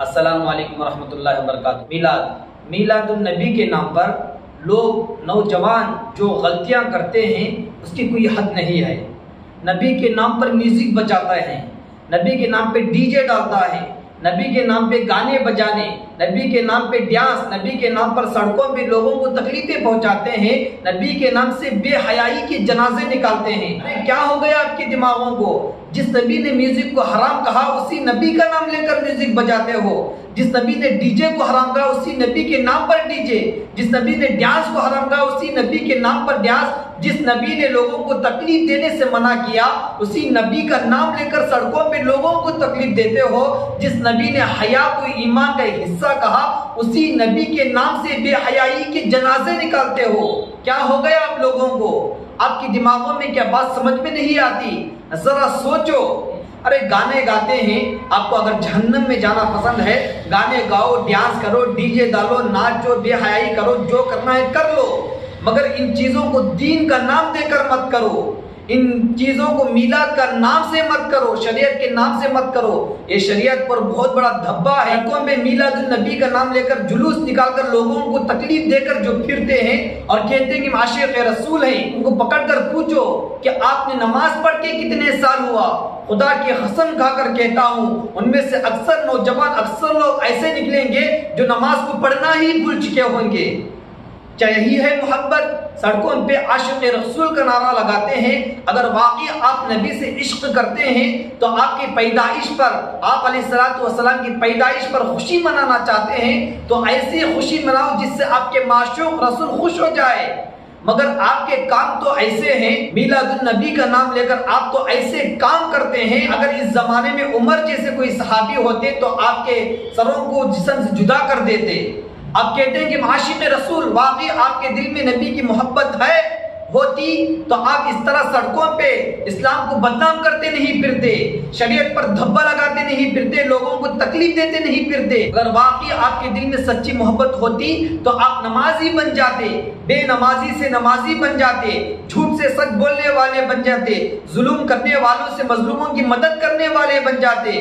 अस्सलामु अलैकुम वरहमतुल्लाहि वबरकातुहू। मीलादुन नबी के नाम पर लोग नौजवान जो गलतियां करते हैं उसकी कोई हद नहीं है। नबी के नाम पर म्यूजिक बजाता है, नबी के नाम पे डीजे डालता है, नबी के नाम पे गाने बजाने, नबी के नाम पे डांस, नबी के नाम पर सड़कों पे लोगों को तकलीफें पहुंचाते हैं, नबी के नाम से बेहयाई के जनाजे निकालते हैं। अरे क्या हो गया आपके दिमागों को? जिस नबी ने म्यूजिक को हराम कहा उसी नबी का नाम लेकर म्यूजिक बजाते हो। जिस नबी ने डीजे को हराम कहा उसी नबी के नाम पर डीजे, जिस नबी ने डांस को हराम कहा उसी नबी के नाम पर डांस, जिस नबी ने लोगों को तकलीफ देने से मना किया उसी नबी का नाम लेकर सड़कों पे लोगों को तकलीफ देते हो। जिस नबी ने हया को ईमान का हिस्सा कहा उसी नबी के नाम से बेहयाई के जनाजे निकालते हो। क्या हो गया आप लोगों को? आपके दिमागों में क्या बात समझ में नहीं आती? जरा सोचो। अरे गाने गाते हैं, आपको अगर जहन्नम में जाना पसंद है गाने गाओ, डांस करो, डीजे डालो, नाचो, बेहयाई करो, जो करना है कर लो, मगर इन चीजों को दीन का नाम देकर मत करो। इन चीजों को मीलाद का नाम से मत करो, शरीयत के नाम से मत करो। ये शरीयत पर बहुत बड़ा धब्बा है। में मीलादुन नबी का नाम लेकर जुलूस निकालकर लोगों को तकलीफ देकर जो फिरते हैं और कहते हैं कि आशिक़ रसूल हैं, उनको पकड़कर पूछो कि आपने नमाज पढ़ के कितने साल हुआ? खुदा की कसम खाकर कहता हूँ उनमें से अक्सर नौजवान, अक्सर लोग ऐसे निकलेंगे जो नमाज को पढ़ना ही भूल चुके होंगे। क्या यही है मोहब्बत? सड़कों पे आशिक़ रसूल का नारा लगाते हैं। अगर वाकई आप नबी से इश्क करते हैं तो आपकी पैदाइश पर, आप अलैहिस्सलातु वस्सलाम की पैदाइश पर खुशी मनाना चाहते हैं तो ऐसी खुशी मनाओ जिससे आपके माशूक रसूल खुश हो जाए। मगर आपके काम तो ऐसे हैं, मीलादुन नबी का नाम लेकर आप तो ऐसे काम करते हैं। अगर इस जमाने में उमर जैसे कोई सहाबी होते तो आपके सरों को जिस्म से जुदा कर देते। आप कहते हैं कि आशिक़ रसूल, वाकई आपके दिल में नबी की मोहब्बत है होती तो आप इस तरह सड़कों पे इस्लाम को बदनाम करते नहीं फिरते, शरीयत पर धब्बा लगाते नहीं फिरते, लोगों को तकलीफ देते नहीं फिरते। अगर वाकई आपके दिल में सच्ची मोहब्बत होती तो आप नमाजी बन जाते, बेनमाजी से नमाजी बन जाते, झूठ से सच बोलने वाले बन जाते, जुल्म करने वालों से मजलूमों की मदद करने वाले बन जाते,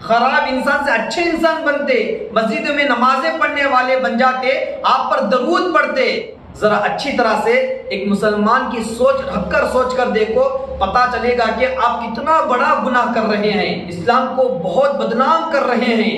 खराब इंसान से अच्छे इंसान बनते, मस्जिद में नमाजें पढ़ने वाले बन जाते, आप पर दरूद पढ़ते। जरा अच्छी तरह से एक मुसलमान की सोच रखकर सोच कर देखो, पता चलेगा कि आप कितना बड़ा गुनाह कर रहे हैं, इस्लाम को बहुत बदनाम कर रहे हैं।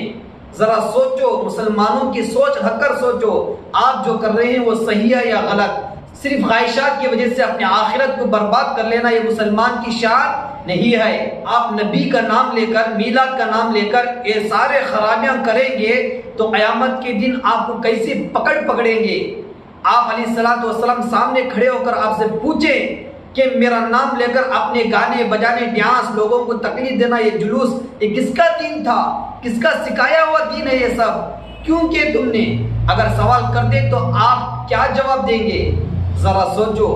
जरा सोचो, मुसलमानों की सोच रखकर सोचो, आप जो कर रहे हैं वो सही है या गलत? सिर्फ ख्वाहिशात की वजह से अपने आखिरत को बर्बाद कर लेना ये मुसलमान की शान नहीं है। आप नबी का नाम लेकर, मीलाद का नाम लेकर ये सारे खराबियां करेंगे तो क़यामत के दिन आपको कैसे पकड़ेंगे? आप अलैहिस्सलातु वस्सलाम सामने खड़े होकर आपसे पूछें कि मेरा नाम लेकर अपने गाने बजाने, डांस, लोगों को तकलीफ देना, ये जुलूस, ये किसका दीन था? किसका सिखाया हुआ दीन है ये सब? क्यों किए तुमने? अगर सवाल कर दे तो आप क्या जवाब देंगे? जरा सोचो।